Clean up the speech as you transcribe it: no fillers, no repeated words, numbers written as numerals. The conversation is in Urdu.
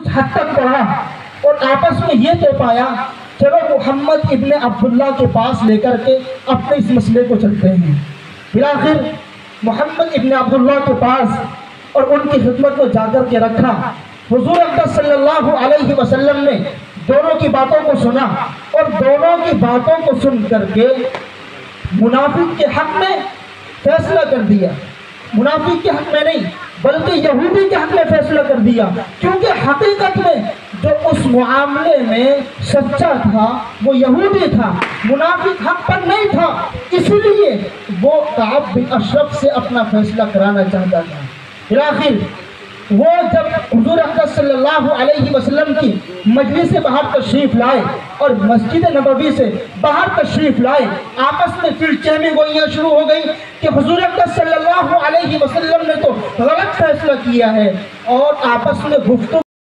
حد تک پڑھا اور آپس میں یہ طے پایا چلو محمد ابن عبداللہ کے پاس لے کر کے اپنے اس مسئلے کو چلتے ہیں۔ بالآخر محمد ابن عبداللہ کے پاس اور ان کی خدمت میں جا کر کے رکھا۔ حضور اقدس صلی اللہ علیہ وسلم نے دونوں کی باتوں کو سنا اور دونوں کی باتوں کو سن کر کے منافق کے حق میں فیصلہ کر دیا۔ منافق کے حق میں نہیں بلکہ یہودی کے حق میں فیصلہ کر دیا، کیونکہ حقیقت میں جو اس معاملے میں سچا تھا وہ یہودی تھا، منافق حق پر نہیں تھا، اس لیے وہ کعب بن اشرف سے اپنا فیصلہ کرانا چاہتا تھا۔ بالآخر وہ جب حضور اقدس صلی اللہ علیہ وسلم کی مجلس سے باہر تشریف لائے اور مسجد نبوی سے باہر تشریف لائے، آپس میں پھر چہمی گوئیاں شروع ہو گئی کہ حضور اقدس صلی اللہ علیہ وسلم نے تو غلط فیصلہ کیا ہے، اور آپس میں گفتگو